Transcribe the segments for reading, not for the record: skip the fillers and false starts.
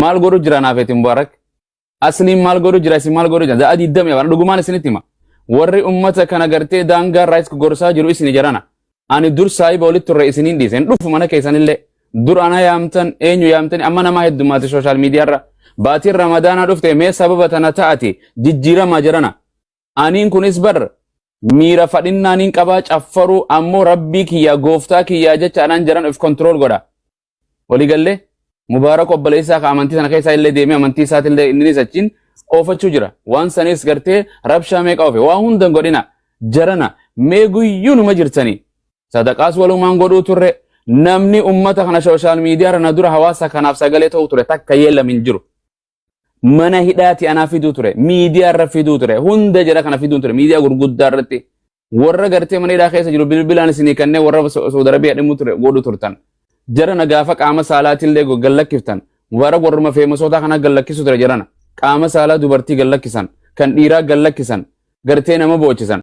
maal godhu jira naafeeti mubaarak asliin maal godhu jira isin maal godhu jira za'a diddame waan dhugumaan isinitti hima warri ummata kana gartee daangaa raayis gorsaa jiru isini jarana ani dur saayiba walitti turre isiniin dhiisen dhufu mana keessanillee dur ana yaamtan eenyu yaamtani amma nama heddumaati social media irra baatiin ramadaana dhufte mee sababa tana ta'ati jijjiirama jarana aniin kunis bar miira fadhinnaaniin qabaa caffaru ammoo rabbii kiyya gooftaa kiyya jecha anan jaran of control godha waligalle mubaarak obboleessaa ka amantii sana keessaa illee deemee amantii isaatillee inni sachiin oofachuu jira waan sanis gartee rabshaa meeqa oofe waa hundan godhina jarana mee guyyuu numa jirtanii sadaqaas walumaan godhuu turre namni ummata kana social media irra na dura hawaasa kanaaf sagalee ta'uu ture takka yeelamin jiru mana hidhaati anaa fiduu ture miidiyaa irra fiduu ture hunda jara kana fiduu ture miidiyaa gurguddaa irratti warra gartee mana hidhaa keessa jiru bilbilaan isinii kanneen warra Saudi Arabiyaa dhimmu ture godhu turtan jarana gaafa qaama saalaatillee gallakkiftan mubaarak warruma feemasootaa kana gallakkisu ture jarana qaama saalaa dubartii gallakkisan kan dhiiraa gallakkisan gartee nama boochisan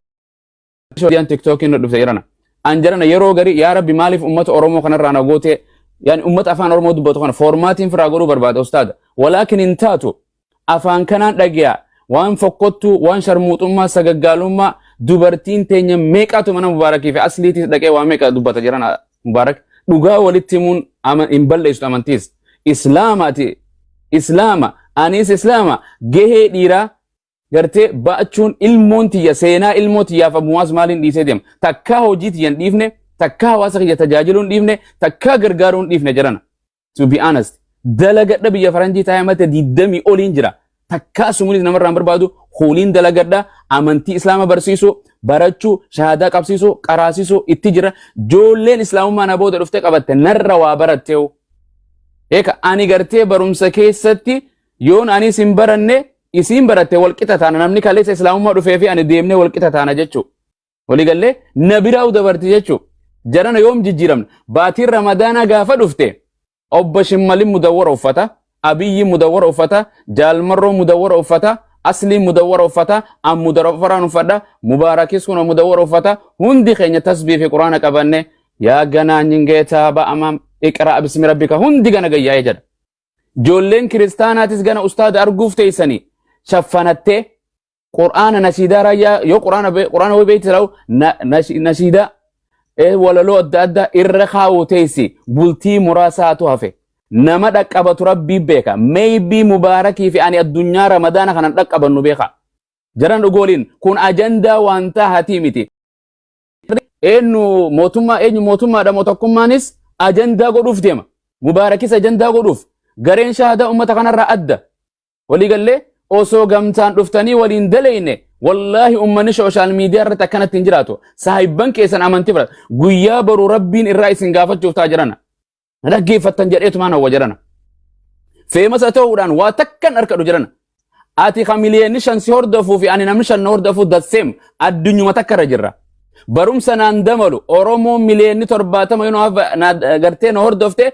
shoodiyaan tiktokiin dhufte jarana an jarana yeroo gari yaa rabbi maaliif ummata oromoo kanarraa na goote yani ummata afaan oromoo dubbatu kana formaatiin firaa godhuu barbaada ustaada walaakin hin taatu afaan kanaan dhagiya waan fokkottu waan sharmuuxummaa sagaggaalummaa dubartiin teenya meeqatu mana mubaarakii fi asliitis dhaqee waa meeqa dubbata jarana mubaarak dhugaa walitti himuun hin balleessu amantiis islaama anis islaama gahee dhiiraa gartee ba'achuun ilmoon tiyya seenaa ilmoo tiyyaaf ammuwaas maaliin dhiisee deema takkaa hojii tiyyan dhiifne takkaa hawaasa kiyya tajaajiluun dhiifne takkaa gargaaruun dhiifne jarana to be honest dalagadha biyya faranjii taa'ee mate 20 oliin jira takkaa sumunis namarraan barbaadu hooliin dalagadha amantii islaama barsiisuu barachuu shahaadaa qabsiisuu qaraasisuu itti jira joolleen islaamummaa na booda dhuftee qabatte narra waa baratteewu eeka ani gartee barumsa keessatti yoon anis hin baranne isiin baratte walqixa taana namni kaleessa islaamummaa dhufee fi ani deemnee walqixa taana jechuu waligallee na biraa'u dabarti jechuu jarana yoom jijjiiramna baatiin ramadaana gaafa dhufte obbo Shimmalin mudawwara uffata abiyyi mudawwara uffata jaalmarroo mudawwara uffata asli mudawwara uffata am mudawwaraan uffadha mubaarakis kun mudawwara uffata hundi keenya tasbiih fi quraana qabanne yaa ganaa nyingeeta ba'amam iqra bismi rabbika hundi gana gayyaa jedha joolleen kiristaanaatis gana ustaada arguuf teessanii shaffanattee quraana nashiidaa raayyaa yoo quraana way beekti ta'u nashiidaa walaloo adda addaa irra kaa'uu teessi bultii muraasaatu hafe nama dhaqqabatu rabbii beeka maybe mubaarakii fi ani addunyaa ramadaana kanan dhaqqabannu beeka jaran dhugooliin kun ajandaa wanta hatii miti eenyu mootummaadha mootummanis ajandaa godhuuf deema mubaarakis ajandaa godhuuf gareen shahaadaa ummata kanarraa adda waliigallee osoo gamtaan dhuftanii waliin daleyne wallahi ummanni social media irratti akkanatti hin jiraatu saahibban keessan amantii fudhata guyyaa baruu rabbiin irraa isin gaafachuuf taa jirana dhaggeeffattan jedheetumaan hawwa jirana feemasa ta'uudhaan waa takkan harkadhu jirana ati kamiliyeenni shan si hordofuu fi ani namni shan na hordofuu dasseem addunyuma takka irra jirra barumsa naan damalu oromoo miliyeenni 70 yoo gartee na hordofte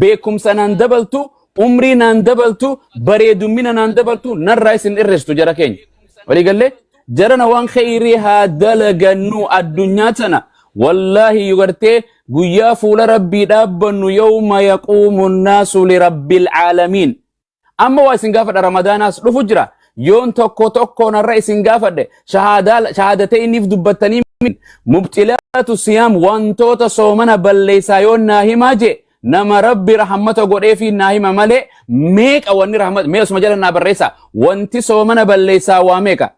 beekumsa naan dabaltu umrii naan dabaltu bareedummina naan dabaltu narraa isin irreestu jara keenya waliigallee jarana waan khayrii haa dalagannu addunyaa tana wallahi yugartee guyyaa fuula rabbii dhaabbannu yawma yaquumu nnaasu lirabbil caalamiin amma waa isin gaafadha ramadaanaas dhufu jira yoon tokko narra isin gaafadhe shahaadatee inniif dubbattanii mubxilaatu siyaam wantoota soomana balleessaa yoon naa himaa jee nama rabbi rahmata godhee fi naa hima malee meeqa wanni rahmat mee osuma jala naa barreessa wanti soomana balleessaa waa meeqa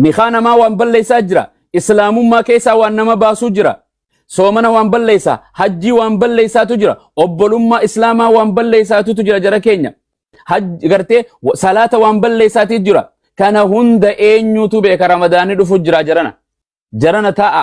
nikaa namaa waan balleessaa jira islaamummaa keessaa waan nama baasuu jira soomana waan balleessaa hajjii waan balleessaatu jira obbolummaa islaamaa waan balleessaatu jira jara keenya hajji gartee salaata waan balleessaati jira kana hunda eenyutu beeka ramadaani dhufu jira jarana ta'a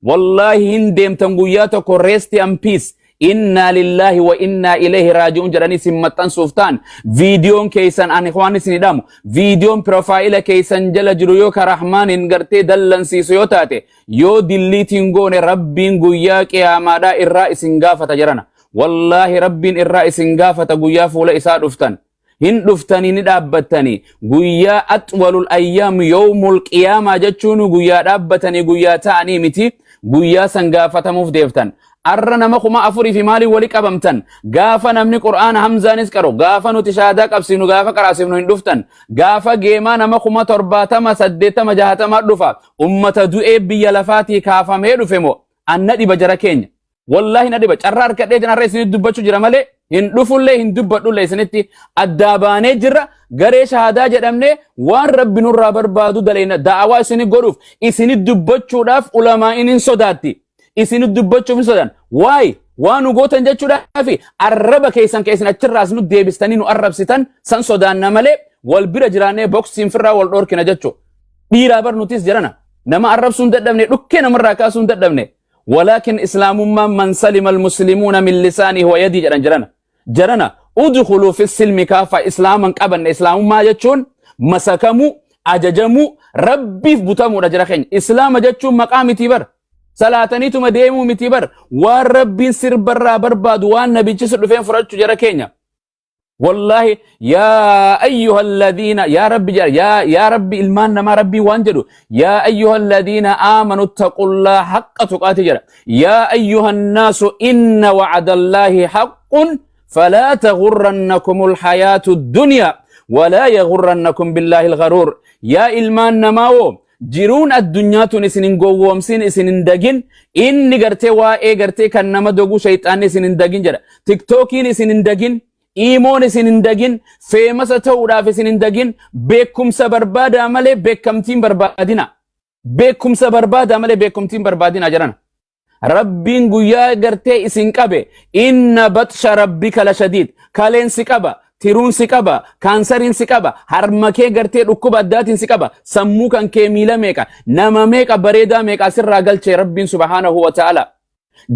wallahi hin deemtan guyyaa tokko rest and peace inna lillahi wa inna ilayhi raji'un jedhanii simmattan suuftaan viidiyoon keessan ani waan isin hidhamu viidiyoon profaayila keessan jala jiru yoo ka rahmaanin gartee dallansiisu yoo taate yoo dilliitiin goone rabbiin guyyaa qiyaamaadhaa irraa isin gaafata jarana wallahi rabbiin irraa isin gaafata guyyaa fuula isaa dhuftan hin dhuftanii ni dhaabbattanii guyyaa atwalul ayyaam yawmul qiyaamaa jechuun guyyaa dhaabbatanii guyyaa ta'anii miti guyyaa san gaafatamuuf deeftan arra nama kuma afuri fi mali wali qabamtan gaafa namni qur'aana hamzaanis qaro gaafa nuti shahaadaa qabsinu gaafa qaraasifnu hin dhuftan gaafa geemaa nama kuma 70 80 60 dhufa ummata du'ee biyya lafaatii kaafamee dhufe moo anna dhiba jara keenya wallahi na dhiba carraa harkadhee janarra isinit dubbachuu jira malee hin dhufullee hin dubbadhullee isinitti addaa baanee jirra garee shahaadaa jedhamne waan rabbi nurraa barbaadu daleena da'awaa isinit godhuuf isinit dubbachuudhaaf ulamaa inin sodaatti isinit dubbachuuf hin sodan waay waan nu gootan jechuudhaafi arraba keessan achirraas nu deebistanii nu arrabsitan san sodaanna malee wal bira jiraannee boksiin firraa wal dhoorkina jechuu dhiiraa bar nutis jirana nama arrabsuun dadhabne dhukkee namarraa kaasuun dadhabne ولكن إسلام من سلم المسلمون من لسانه ويدي جرنا ادخلوا في السلم كافة إسلاما قبل إسلام ما جتشون مسكمو أججمو ربي بتامو رجرخين إسلام جتشون مقام تبر صلاتني تم ديمو متبر وربي سر برا برباد وان نبي جسر فين فرج جركين والله يا أيها الذين يا ربي يا ربي المان ما ربي وانجلو يا أيها الذين آمنوا اتقوا الله حق تقاته يا أيها الناس إن وعد الله حق فلا تغرنكم الحياة الدنيا ولا يغرنكم بالله الغرور يا المان نماو جرون الدنيا تنسين قوام سين دقين إني قرتي وائي قرتي كان نمدقو شيطان سين دقين جرا تيك توكين سين دقين إيمون سين دقين فيمسا توراف سين دقين بكم سبرباد عملي بكم تيم بربادنا بكم سبرباد عملي بكم تيم بربادنا جرانا ربين قويا قرتي اسين قبي إن بطش ربك لشديد كالين سكبا تيرون سكبا كانسرين سكبا هرمكي قرتي ركوب الداتين سكبا سمو كان كيميلا ميكا نما ميكا بريدا ميكا سر راقل ربين سبحانه وتعالى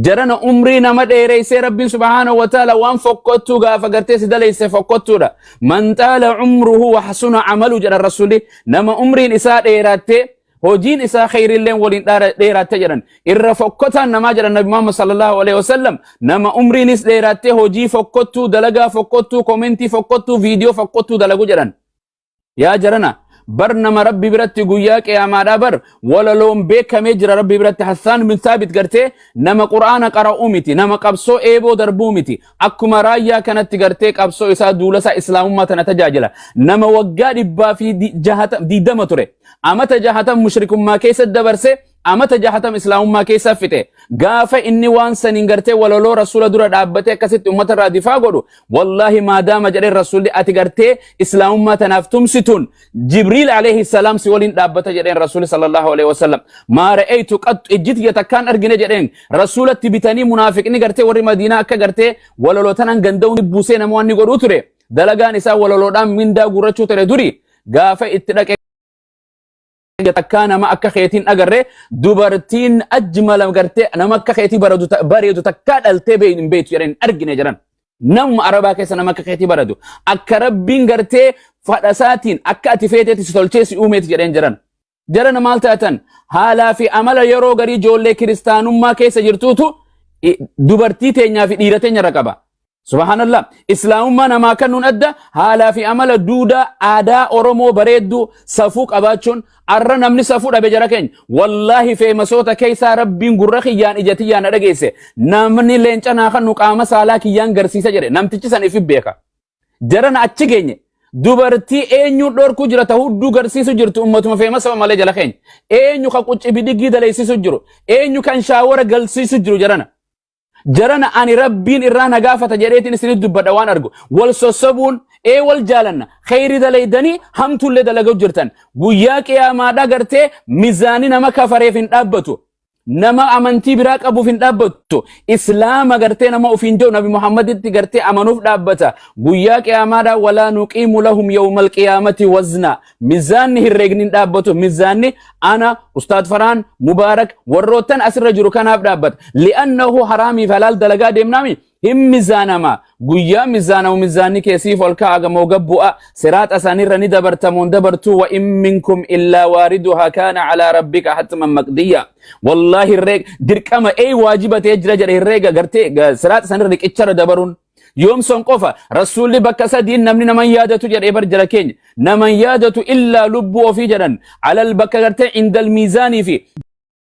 جرنا عمري نما ديريسي ربين سبحانه وتعالى وان فقطو غافا قرتي سدليسي فقطو دا من طال عمره وحسن عمله جرى الرسول نما عمري نساء ديراتي hojiin isaa khayrilleen waliin dheeraatte jedhan irra fokkotaan namaa jedhan nabi Muhammad sallallahu alaihi wasallam nama umriinis dheeraatte hojii fokkottuu dalagaa fokkottuu komentii fokkottuu viidiyoo fokkottuu dalagu jedhan yaa jarana bar nama rabbi biratti guyyaa qiyaamaadhaa bar walaloon beekamee jira rabbi biratti Hassaan bin Thaabit gartee nama qur'aana qara'uu miti nama qabsoo eeboo darbuu miti akkuma raayyaa kanatti gartee qabsoo isaa duulasaa islaamummaa tana tajaajila nama waggaa 120 ture amata 60 mushrikummaa keessa dabarse amata 60 islaamummaa keessa fite gaafa inni waan saniin gartee walaloo rasuula dura dhaabbatee akkasitti ummata irraa difaa godhu wallahi maadaama jedhee rasuulli ati gartee islaamummaa tanaaf tumsituun jibriil alayhi salaam si waliin dhaabbata jedheen rasuulli sallallahu alaihi wasallam maa ra'aytu qad ijjiti yatakkaan argine jedheen rasuulatti bitanii munaafiqni gartee warri madiinaa akka gartee walaloo tanan ganda'uun buusee nama waan ni godhuu ture dalagaan isaa walaloodhaan mindaa gurrachuu ture duri gaafa itti dhaqee takka nama akka keetiin agarre dubartiin ajmala garte nama akka keetii bareedu takka dhaltee hin beektu jedhan argine jedhan nama arabaa keessa nama akka keetii bareedu akka rabbiin gartee fadhasaatiin akka ati feeteeti si tolchee si uumeeti jedhan maal taatan haalaa fi amala yeroo garii ijoollee kiristaanummaa keessa jirtuutu dubartii teenyaa fi dhiira teenya irra qaba subhanallah islaamummaa namaa kannuun adda haalaa fi amala duudaa aadaa oromoo bareedduu safuu qabaachuun arra namni safuu dhabe jara keenya wallahi feemasoota keessaa rabbiin gurra kiyyaan ijatiyyaan dhageesse namni leenca naa kan nu qaama saalaa kiyyaan garsiisa jedhe namtichi san ifi beeka jarana achi geenye dubartii eenyu dhorku jira ta hudduu garsiisu jirtu ummatuma feemasa malee jala keenya eenyu ka qucci bidiggii daleessisu jiru eenyu kan shaawara galsiisu jiru jarana ani rabbiin irraa nagaafata jedheetiin isinit dubbadha waan argu wal sossobuun wal jaalanna khayri dalaydanii hamtullee dalagu jirtan guyyaa qiyaamaadha gartee mizaani nama kafareef hin dhaabbatu nama amantii biraa qabuuf hin dhaabbatu islaama gartee nama ufiin jiru nabi muhammaditti gartee amanuuf dhaabbata guyyaa qiyaamaadha walaa nuqiimu lahum yawmal qiyaamati wazna mizaanni herreegni hin dhaabbatu mizaanni ana ustaad faraan mubaarak warrootan asirra jiru kanaaf dhaabbata li'annahu haraamii fi halaal dalagaa deemnaami hin mizaanama guyyaa mizaanamu mizaanni keessiif ol ka'aa gamoo gabbu'a siraaxa isaaniirra ni dabartamuun dabartuu wa in minkum illaa waariduhaa kaana calaa rabbika hatman maqdiyya wallahi herreeg dirqama waajibatee jira jedhe herreega gartee siraaxa isaaniirra riqicharra dabaruun yoomson qofa rasuulli bakka sadiin namni naman yaadatu jedhee bar jara keenya naman yaadatu illaa lubbuu ofii jedhan alal bakka gartee indal miizaanii fi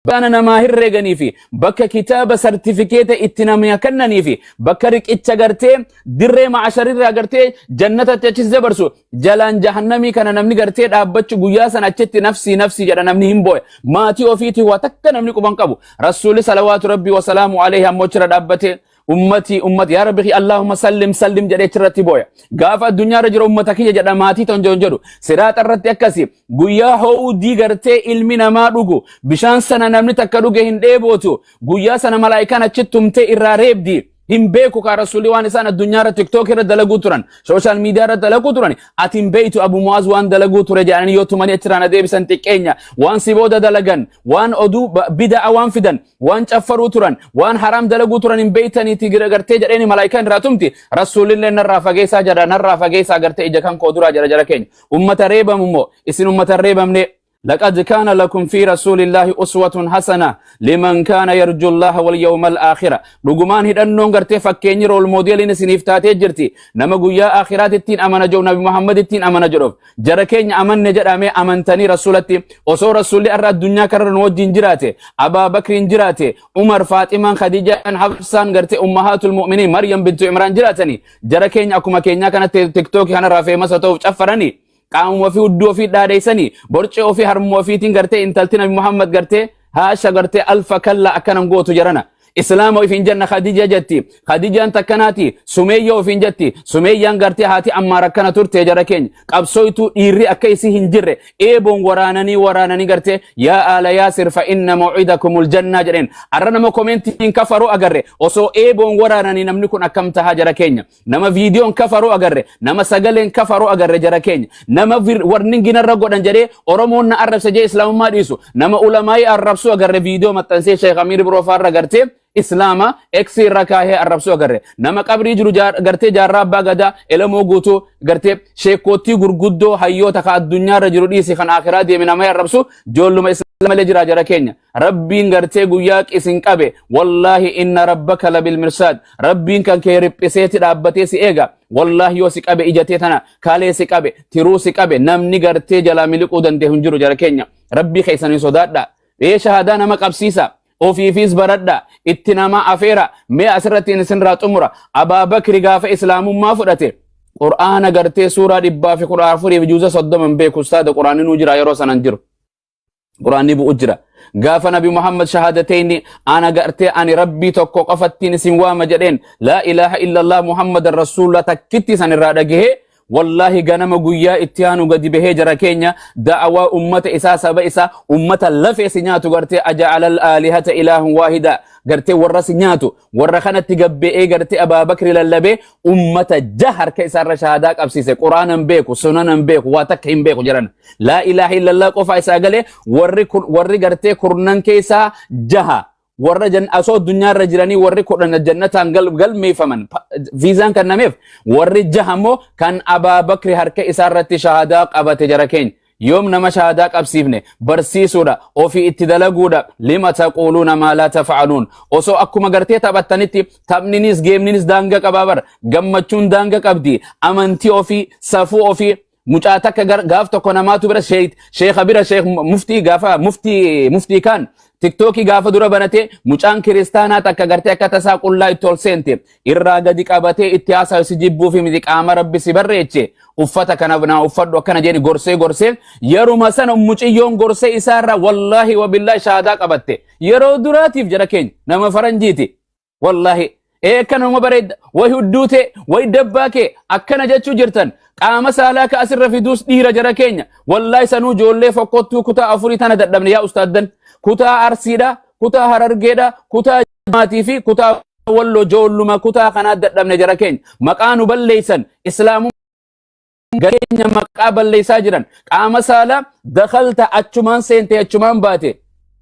Bana nama herreganii fi bakka kitaaba sartifikeeta itti namni kennanii fi bakka riqicha gartee dirree ma'asharirraa gartee jannatatti achis dabarsu jalaan jahannamii kana namni gartee dhaabbachu guyyaa sana achitti nafsi jedha namni hin booye maatii ofiitii waa takka namni quban qabu rasuulli salawaatu rabbii wasalaamu alayhi ammoo chira dhaabbate ummati ya rabbi allahumma sallim jedhee chirratti booya gaafa addunyaa irra jira ummata kiyya jedha maatii tonjoon jedhu siraata irratti akkasi guyyaa ho'uu gartee ilmi namaa dhugu bishaan sana namni takka dhuge hin dheebootu guyyaa sana malaa'ikaan achitti tumtee irraa reebdi hin beeku ka rasuulli waan isaan addunyaa irra tiktook irra dalaguu turan social media irra dalaguu turan ati hin beeytu abu mu'aaz waan dalaguu ture jedhanii yoo tumanii achiraan adeebisan xiqqeenya waan si booda dalagan waan oduu bida'a waan fidan waan caffaruu turan waan haram dalaguu turan hin beeytaniiti gartee jedheeni malaa'ikaan irraa tumti rasuulli illee narraa fageessaa jedha narraa fageessaa gartee ija kan koo duraa jara keenya ummata reebamu immoo isin ummata reebamne لقد كان لكم في رسول الله أسوة حسنة لمن كان يرجو الله واليوم الآخرة رغمان هدنون غرتي فكيني رول موديل سنفتاتي جرتي نما غويا آخرات التين أمانة جو نبي محمد التين أمانة جروف جركين أمان نجر أمي أمانتني رسولتي وصو رسول أرى الدنيا كرر نوجين جراتي أبا بكر جراتي عمر فاطمة خديجة حفصان غرتي أمهات المؤمنين مريم بنت عمران جراتني جركين أكما كينيا كانت تيك توك كان رافي مسطوف شفرني قام وفي ودو في داديسني برچ وفي حرم وفي تين غرتي انتلتي نبي محمد غرتي هاشا غرتي الف كلا اكنم غوتو جرنا اسلام وفي جنة خديجة جتي خديجة انت كناتي سمية وفي جتي سمية غرتي هاتي امار كنا ترتي جركين قبسويتو ايري اكيسي هنجر ايبون ورانني غرتي يا آل ياسر فإن موعدكم الجنة جرين ارنا مو كومنتين كفروا اغري وسو ايبون ورانني نمنكن اكمتها جركين نما فيديو كفروا اغري نما سغلين كفروا اغري جركين نما ورنين رغودن جري اورمون عرب سجي اسلام ما ديسو نما علماء عرب سو اغري فيديو متنسي شيخ امير بروفار غرتي إسلاما إكسي ركاه الربسو أغري نما قبري جرو غرتي جارا باغدا إلمو غوتو غرتي شيكوتي غرغدو حيو تخا الدنيا رجرو ديسي خان آخرات دي من أمي الربسو جولو ما إسلام لجرا جرا كينيا ربين غرتي غوياك إسن قبي والله إن ربك لبالمرصاد ربين كان كي ربسيتي رابطي سي إيغا والله يو سي قبي إجاتي تنا كالي سي قبي تيرو سي قبي نمني غرتي جلا ملك ودن دي هنجرو جرا كينيا ربي خيساني صداد دا إيه شهادا نما قبسيسا وفي بردا اتنما افيرا مي اسرتي نسنرات عمره ابا بكر غاف اسلام ما فدته قران غرتي سوره دبا في قران فري بجوز صدم بك استاد قران نوجرا يرو سننجر قران بو اجرا غاف نبي محمد شهادتين انا غرتي اني ربي توكو قفتين سنوا مجدين لا اله الا الله محمد رسول الله تكتي سنرادغه والله غنم غويا اتيانو غدي به جرا كينيا دعوى امه اسا سبا اسا امه لفي سنياتو غرتي اجعل الالهه اله واحدا غرتي ورسنياتو ورخنت تغبي غرتي ابا بكر للبي امه جهر كيسر شهاده قبسيسه قرانن بيكو سننن بيكو واتكين بيكو جرن لا اله الا الله قفا اسا غلي وري غرتي كورنن كيسا جها warra asoo addunyaa irra jiranii warri kudhan jannataan galmeeffaman viizaan kan nameef warri jahamoo kan Abaa Bakri harka isaa irratti shahaadaa qabate jara keenya yoom nama shahaadaa qabsiifne barsiisuudha ofii itti dalaguudha lima taquuluuna maa laa tafcaluun osoo akkuma gartee taphattanitti taphninis geemninis daanga qabaa bar gammachuun daanga qabdi amantii ofii safuu ofii mucaa takka gaaf tokko namaatu bira sheekha bira sheekh muftii gaafa muftii kan TikTokii gaafa dura banate mucaan kiristaanaa takka gartee akka tasaa qullaa itti ol seente irraa gadi qabatee itti haasaa si jibbuu fi miti qaama rabbi si barreeche uffata kana naa uffadhu akkana jedhi gorsee yeruma sana muciyyoon gorsee isaarra wallahi wabillahi shahaadaa qabatte yeroo duraatiif jara keenya nama faranjiiti wallahi kanuma bareedda way hudduute way dabbaake akkana jechuu jirtan qaama saalaa ka asirra fiduus dhiira jara keenya wallahi sanuu joollee fokkottuu kutaa afurii tana dadhabne yaa ustaaddan kutaa arsiidha kutaa harargeedha kutaa maatii fi kutaa walloo joolluma kutaa kanaa dadhabne jara keenya maqaa nu balleeysan islaamu gareenya maqaa balleeysaa jiran qaama saalaa dakhalta achumaan seente achumaan baate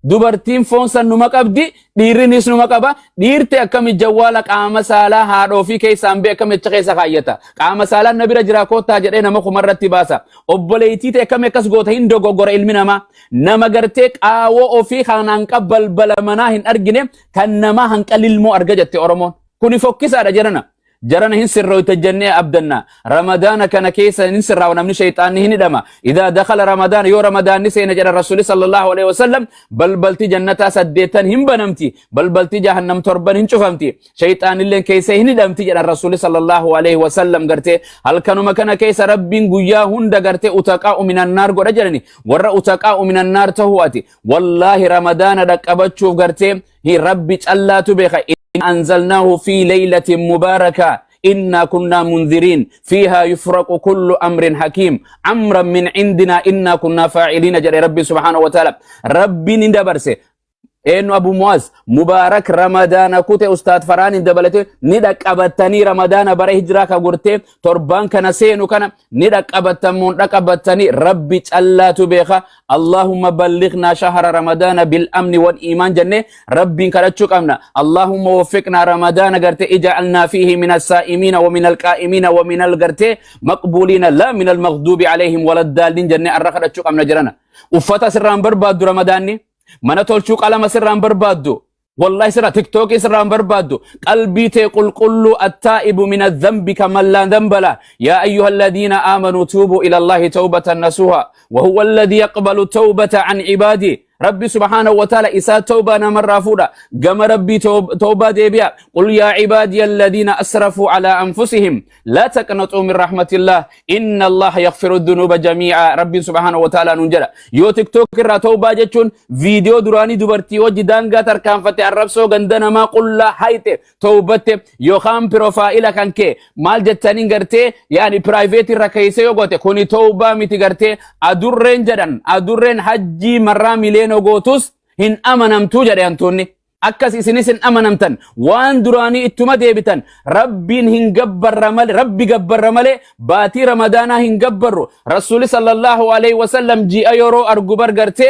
dubartiin foon san numa qabdi dhiirrinis numa qaba dhiirte akkami jawwaala qaama saalaa haadhoo fi keessaan bee akkami acha keessa kaayyata qaama saalaan na bira jira koottaa jedhee nama kumarratti baasa obboleeytii ta'e akkami akkas goota hin dogoggora ilmi namaa nama gartee qaawoo ofii kan hanqa balbala manaa hin argine kan nama hanqa lilmoo arga jette oromoon kuni fokkisaadha jedhana جرنا هنسر ويتجنى أبدنا رمضان كان كيسا هنسر ونمني شيطان هندما إذا دخل رمضان يو رمضان نسينا جرى الرسول صلى الله عليه وسلم بلبلتي جنة سديتا هم بنمتي بلبلتي جهنم تربان هنشوفمتي شيطان اللي كيسا هندمتي جرى الرسول صلى الله عليه وسلم قرتي هل كانوا مكان كيسا ربين قويا هند قرتي أتقاء من النار قرى جرني ورى أتقاء من النار تهواتي والله رمضان دك أبتشوف قرتي هي ربي الله تبخي أنزلناه في ليلة مباركة إنا كنا منذرين فيها يفرق كل أمر حكيم أمرا من عندنا إنا كنا فاعلين جل ربي سبحانه وتعالى ربي ندبرسه إنه أبو معاذ مبارك رمضان كوت أستاذ فران دبلته ندك أبتني رمضان برا هجرة كغرته تربان كنا سينو كنا ندك أبتمون دك أبتني ربي الله تبيخا اللهم بلغنا شهر رمضان بالأمن والإيمان جنة ربي كرتشك أمنا اللهم وفقنا رمضان قرته اجعلنا فيه من السائمين ومن القائمين ومن القرته مقبولين لا من المغضوب عليهم ولا الضالين جنة الرخرتشك أمنا جرنا وفتا سران برباد رمضاني mana tolchuu qalama sirraan barbaaddu wallahi sirra tiktok sirraan barbaaddu qalbii tee qulqullu attaa'ibu min adh-dhanbi kaman la dhanba la ya ayyuha alladhina amanu tubu ila allahi tawbatan nasuha wa huwa alladhi yaqbalu tawbata an ibadi ربي سبحانه وتعالى إسا توبة نمر رافودا قم ربي توبة ديبيا قل يا عبادي الذين أسرفوا على أنفسهم لا تقنطوا من رحمة الله إن الله يغفر الذنوب جميعا ربي سبحانه وتعالى ننجلا يو تيك توك را توبة جتشون فيديو دراني دبرتي وجدانغا تركان فتي الربسو غندنا ما قل لا حيث توبة يو خام بروفائلا كان كي مال جتانين غرتي يعني برايفيتي ركيسي يوغوتي كوني توبة ميتي غرتي أدورين جدن أدورين حجي مرامي لين ogotus hin amanamtu jedhe antoonni akkas isinis hin amanamtan waan duraanii ittuma deebitan rabbiin hin gabbarra male rabbi gabbarra male baatii ramadaanaa hin gabbarru rasuuli sallallahu alaihi wasallam ji'a yeroo argu bargarte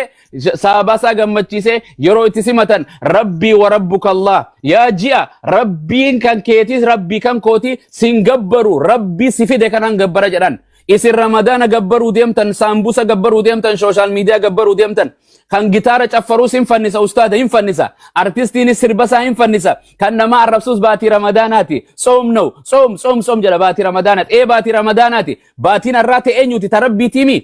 saabasaa gammachiise yeroo itti simatan rabbii wa rabbuka allah yaa ji'a rabbiin kan keetis rabbii kan kooti sin gabbaru rabbii si fide kanan gabbara jedhan isin ramadaana gabbaruu deemtan saambusa gabbaruu deemtan social media gabbaruu deemtan kan gitaara caffaruu sin fannisa ustaada hin fannisa artistiin sirbasa hin fannisa kan nama arrabsus baatii ramadaanaati soom jedha baatii ramadaanaati baatii ramadaanaati baatiin arraate eenyuti tarabbiitiimi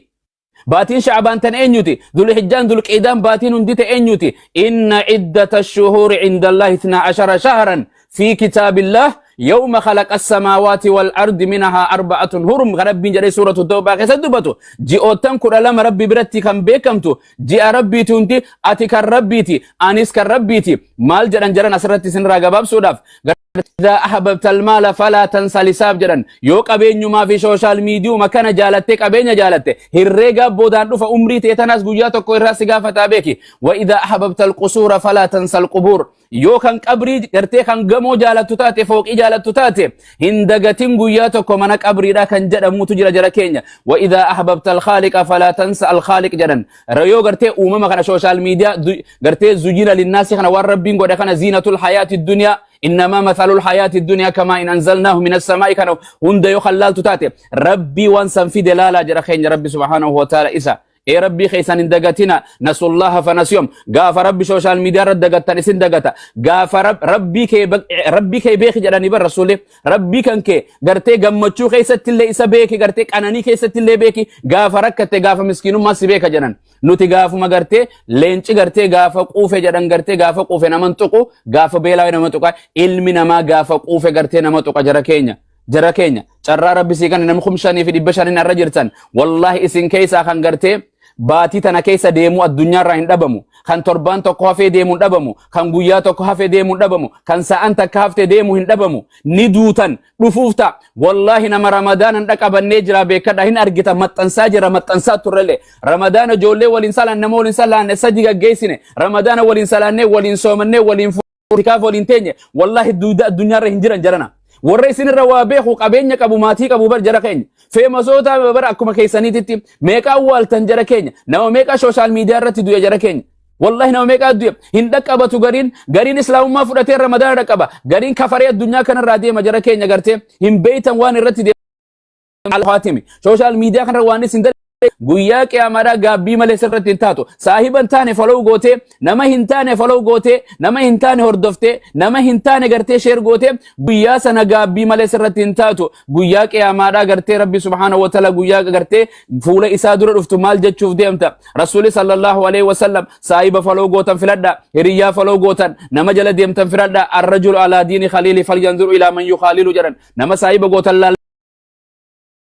باتين شعبان تن أنيوتي ذو الحجان ذو القيدان باتين هنديت أنيوتي إن عدة الشهور عند الله 12 شهرا في كتاب الله يوم خلق السماوات والأرض منها 4 هرم غرب جري سورة التوبة كسدبتو جئوتن كر لما ربي برتي كم بكمتو جاء ربي تونتي أتيك ربيتي أنيس كربيتي مال جرن أسرتي سنرا جباب سوداف إذا أحببت المال فلا تنسى لساب جرن يو قبين ما في سوشال ميديا مكان جالتك قبين جالته هرّيجا بودان رفع عمري تيتناس جوجاتو كوي راسي قافة بيكي وإذا أحببت القصور فلا تنسى القبور يو كان قبري قرتي كان قمو جالتو تاتي فوق جالتو تاتي هندقتين جوجاتو كمانك قبري دا كان جدا موتو جرى كينيا وإذا أحببت الخالق فلا تنسى الخالق جرن ريو قرتي أمم كان سوشال ميديا قرتي زجينا للناس كان وربين قد كان زينة الحياة الدنيا إنما مثل الحياة الدنيا كما إن أنزلناه من السماء كانوا هند يخلال تتاتي ربي وانسان في دلالة جرخين ربي سبحانه وتعالى إسا إيه ربي خيسان اندقتنا نسوا الله فنسيهم قاف ربي سوشال ميديا ردقتنا إسن دقتا قاف ربي كي بيخي جراني بالرسول ربي كان كي قرتي قمتشو خيسة اللي إسا بيكي قرتي أناني خيسة اللي بيكي قاف ركتي قاف مسكينو ما سبيكا جنان nuti gaafuma gartee leenci gartee gaafa quufe jedhan gartee gaafa quufe nama tuqu gaafa beelaa nama tuqa ilmi namaa gaafa quufe gartee nama tuqa jara keenya carraa rabbi sii kan nama 5,500 irra jirtan wallahi isin keessaa kan gartee baatii tana keessa deemu addunyaarraa hin dhabamu kan torbaan tokko hafee deemu hin dhabamu kan guyyaa tokko hafee deemu hin dhabamu kan sa'aan takka haftee deemu hin dhabamu ni duutan dhufuufta wallahi nama ramadaanan dhaqabannee jira beekadha hin argita maxxansaa jira maxxansaa turrele ramadaana ijoollee waliin salaan nama waliin salaanne sadi gaggeessine ramadaana waliin salaannee waliin soomannee waliin fuutikaaf waliin teenye wallahi duuda addunyaarra hin jiran jarana warra isinirra waa beeku qabeenya qabu maatii qabu bar jara keenya feemasoota bar akkuma keessaniititti meeqa waaltan jara keenya nama meeqa social media irratti du'e jara keenya wallahi nama meeqa du'e hin dhaqqabatu gariin islaamummaa fudhatee ramadaana dhaqqaba gariin kafaree addunyaa kanarraa deema jara keenya gartee hin beeytan waan irratti deema social media kanarra waan isin guyyaa qiyaamaadhaa gaabbii malee sirratti hin taatu. Saahiba hin taane follow gootee, nama hin taane follow gootee, nama hin taane hordoftee, nama hin taane gartee share gootee guyyaa sana gaabbii malee sirratti hin taatu. Guyyaa qiyaamaadhaa gartee Rabbi subhaanahu wa ta'ala guyyaa gartee fuula isaa dura dhuftu maal jechuuf deemta? Rasuuli sallallahu alaihi wasallam saahiba follow gootan filadha, hiriyyaa follow gootan, nama jala deemtan filadha. Arrajulu ala diini khaliili falyanzuru ilaa man yukhaalilu jedhan. Nama saahiba gootan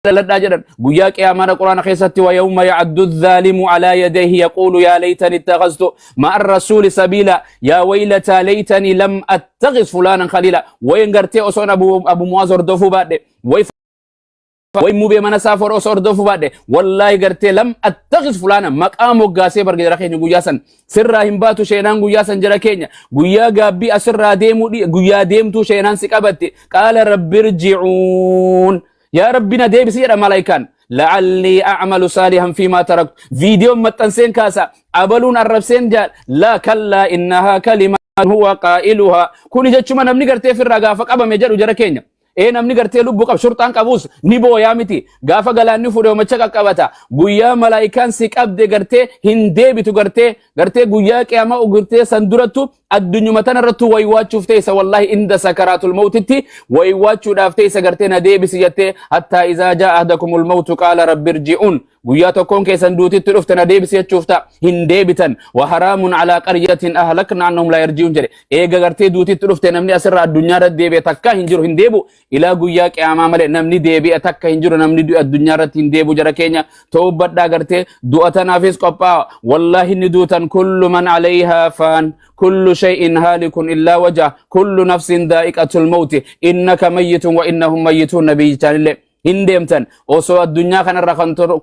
لدى جدا قيا قيامنا قرآن خيستي ويوم يعد الظالم على يديه يقول يا ليتني اتخذت مع الرسول سبيلا يا ويلتى ليتني لم اتخذ فلانا خليلا وين غرتي اصون ابو معاذ دفو بعد وي مو بي منسافر اصور دفو بعد والله غرتي لم اتخذ فلانا مقام غاسي برغ رخين غياسن سر همباتو شينان غياسن جركينيا غيا غابي اسر ديمو غيا ديمتو شينان سقبتي قال رب ارجعون يا ربنا دي بسير ملايكان لعلي أعمل صالحا فيما تركت فيديو متنسين كاسا أبلون الربسين جال لا كلا إنها كلمة هو قائلها كوني جاتشو ما نمني قرتي في الرقا فقابا مجال وجركينيا ee namni gartee lubbuu qab shurtaan qabus ni booyaa miti gaafa galaanni fuudhee macha qaqqabata guyyaa malaayikaan si qabde gartee hin deebitu gartee guyyaa qiyaama ugurtee san durattu addunyuma tanarrattu waywaachuuf teessa wallahi inda sakaratul mawtitti waywaachuudhaaf teessa gartee na deebisi jettee hatta izaa jaa ahdakumul mawtu qaala rabbirji'uun guyyaa tokkoon keessan duutitti dhufte na deebisi jechuufta hin deebitan wa haraamun alaa qaryatin ahlakna annahum laa yarji'uun jedhe eega gartee duutitti dhufte namni asirraa addunyaarra deebi'e takka hin jiru hin deebu ilaa guyyaa qiyaamaa malee namni deebi'e takka hin jiru namni addunyaarratti hin deebu jara keenya toobadhaa gartee du'a tanaafis qophaa'a wallahi ni duutan kullu man alayhaa faan kullu shay'in haalikun illaa wajha kullu nafsin daa'iqatul mawti innaka mayyitun wa innahum mayyitun nabiyyichaanillee hindemtan oso addunyaa kanarra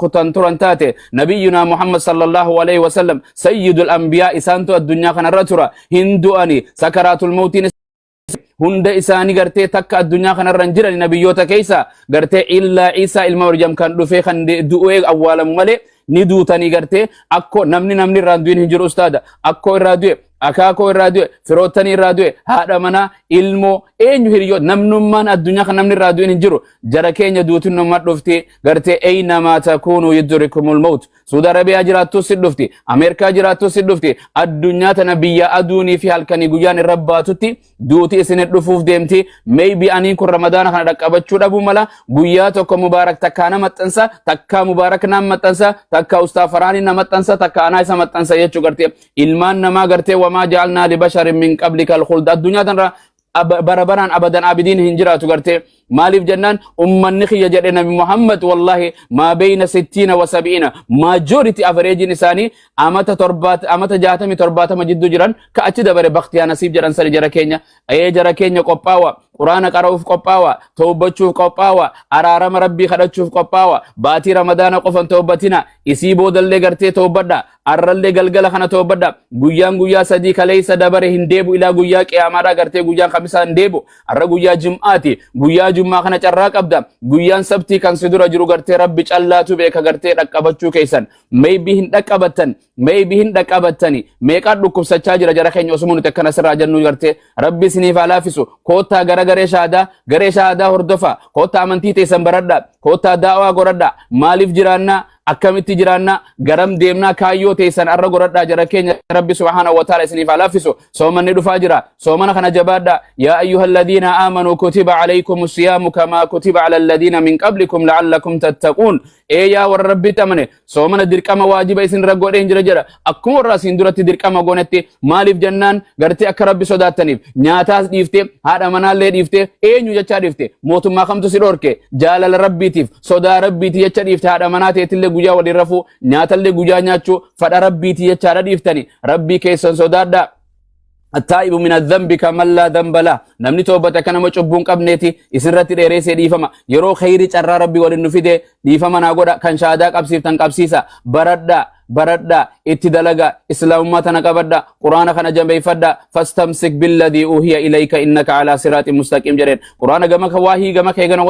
kutan turan taate nabiyuna Muhammad sallallahu alaihi wasallam sayyidul anbiya isantu addunyaa kanarra tura hindu'ani sakaratul mawtin hunda isaani gartee takka addunyaa kanarra jiran nabiyyoota keessa gartee illa Isa ilma Maryam kan dhufe kan du'ee awwaalamu malee ni duutanii gartee akko namni irraa du'in hin jiru ustaada akko irraa du'e akaakoo irraa du'e firootanii irraa du'e haadha manaa ilmoo eenyu hiriyoot namnummaan addunyaa kan namni irraa du'in hin jiru jara keenya duutin nama dhufti gartee aynamaa takuunu yudrikumul mawt Suudi Arabiyaa jiraattu si dhufti Ameerikaa jiraattu si dhufti addunyaa tana biyya aduunii fi halkanii guyyaan irra baatutti duuti isin dhufuuf deemti maybe aniin kun ramadaana kana dhaqqabachuu dhabuu mala guyyaa tokko mubaarak takkaa nama maxxansa takkaa mubaarak nama maxxansa takkaa ustaa faraanii nama maxxansa takkaa anaa isa maxxansa jechuu gartee ilmaan namaa gartee وما جعلنا لبشر من قبلك الخلد الدنيا تنرى بربران أبدا عابدين هنجرات غرتي مالف جنان نخي جد نبي محمد والله ما بين 60 و 70 ماجوريتي افريج نساني امت جاتمي تربات مجد جران كأتي دبر بختيا نصيب جران سر جرا كينيا اي جرا كينيا قباوا قرآن قرأوف قباوا توبتشوف قباوا أرارم ربي خدتشوف قباوا باتي رمضان قفن توبتنا يسيبو دل غرتي توبدا أرل غلغل خنا توبدا غيا سدي كليس دبر هنديبو الى غيا قيامارا غرتي غيا خمسا هنديبو ار غيا جمعاتي غيا جمعة خنا چرا قبدا غيا سبتي كان سدور جرو غرتي ربي چلاتو بك غرتي دقبچو كيسن maybe hin dhaqabatani meeqa dhukkubsachaa jira jara keenya osoo nuti akkana sirraa jennu garte rabbi siniif alaafisu koottaa garee shaadaa hordofa koottaa amantii teessan baradha koottaa daawaa godhadha maaliif jiraanna akkamitti jiraanna garam deemna kaayyoo teessan arra godhadha jara keenya rabbi subhanahu wa ta'ala siniif alaafisu soomanni dhufaa jira soomana kana jabaadha yaa ayyuhalladhina amanu kutiba alaykumus siyamu kama kutiba alal ladina min qablikum la'allakum tattaqun yaa war rabbi tamane soomana dirqama waajiba isin raggoodhe hin jira akkuma warra isin duratti dirqama goonetti maaliif jannaan gartee akka rabbi sodaattaniif nyaataas dhiifte haadha manaallee dhiifte eenyu jechaa dhiifte mootummaa kamtu si dhorke jaalala rabbiitiif sodaa rabbiiti jecha dhiifte haadha manaa teetillee guyyaa waliin rafuu nyaatallee guyyaa nyaachuu fadha rabbiiti jechaadha dhiiftani rabbii keessan sodaadha التائب من الذنب كمن لا ذنب له نمني توبته كان ما چبون قبنيتي اسرت ديريسه ديفما يرو خير چر ربي ولن نفيده ديفما ناغودا كان شادا قبسيفتن قبسيسا بردا اتدلغا اسلام ما تنقبدا قران كان جنبيفدا فاستمسك بالذي اوحي اليك انك على صراط مستقيم جرين قران غما كواهي غما كيغنا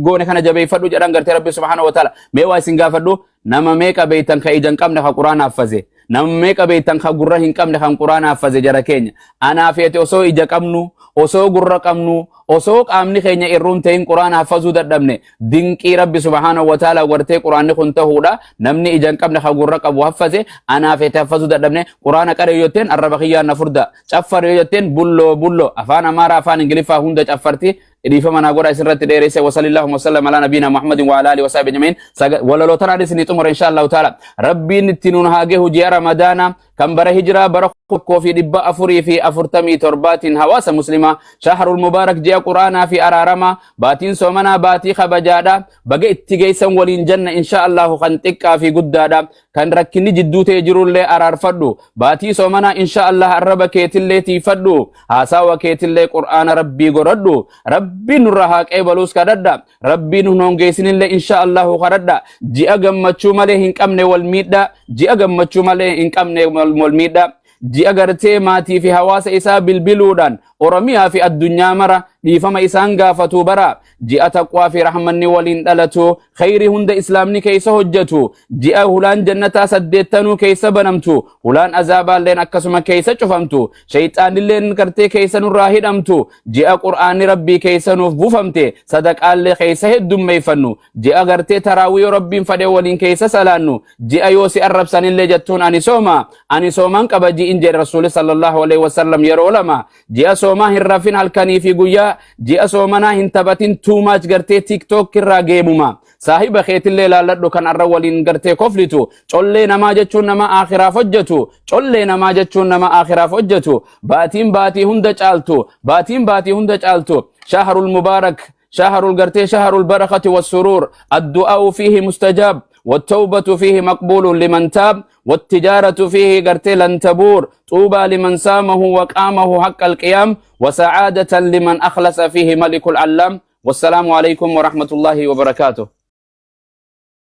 غونه كان جنبيفدو جدان غرتي ربي سبحانه وتعالى ميوا سينغافدو نما ميكا بيتن كايجن قمنا قران حفظه namme qabeetan ka gurra hin qabne kan quraana haffaze jara keenya anaa feete osoo ija qabnu osoo gurra qabnu osoo qaamni keenya irruun ta'in quraana haffazuu dadhabne dinqii rabbi subhaanahu wa ta'ala wartee quraanni kun ta'uudha namni ija hin qabne ka gurra qabu haffaze anaa feete haffazuu dadhabne quraana qare yotteen arraba kiyyaan na furda caffare yotteen bullo afaan amaara afaan ingiliffaa hunda caffarti إضافة من أقول إسرة تدريس وصلى الله وسلم على نبينا محمد وعلى آله وصحبه أجمعين ولا لو ترى دي تمر إن شاء الله تعالى ربي نتنون هاجه جيا رمضان كم بره هجرة بره كوفي دبا أفري في أفرتمي تربات هواس مسلمة شهر المبارك جاء قرآن في أرارما باتين سومنا باتي خبجادا بقى اتجيسا ولين جنة إن شاء الله خنتك في قدادا كان ركني جدو تجرو اللي أرار فدو باتي سومنا إن شاء الله الرب كيتلي تفدو هاساوا كيتلي قرآن ربي قردو ربي نرهاك إبلوس كرددا ربي نونجيسن اللي إن شاء الله خرددا جي أجم مچوم عليه إنك أمني والميدا جي أجم مچوم عليه إنك أمني والميدا جي أجرتي ماتي في حواس إسا بالبلودان ورميها في الدنيا مرة لفما إسان غافتو برا جاء تقوى في رحمن ولين دلتو خير هند إسلامني كيس هجتو جاء هلان جنة سدتنو كيس بنمتو هلان أزابا لين أكسما كيس شفمتو شيطان لين كرتي كيس نراهد أمتو جاء قرآن ربي كيس نفبفمتي صدق آل كيس هدوم ميفنو جاء غرتي تراوي ربي فدي ولين كيس سلانو جاء يوسي الرب سنين لجتون أني سوما كبجي إنجي رسول صلى الله عليه وسلم يرو لما جاء سوما هرفين هالكني في قويا جاء سومنا هنتبتين تو ماج غرتي تيك توك كرا جيموما صاحب خيت اللي لالدو كان الرولين غرتي كفلتو چولي نما جچون نما آخرا فجتو چولي نما جچون نما آخرا فجتو باتي هند چالتو شهر المبارك شهر الغرتي شهر البركة والسرور الدعاء فيه مستجاب والتوبة فيه مقبول لمن تاب والتجارة فيه قرتي لن تبور طوبى لمن سامه وقامه حق القيام وسعادة لمن أخلص فيه ملك العلام والسلام عليكم ورحمة الله وبركاته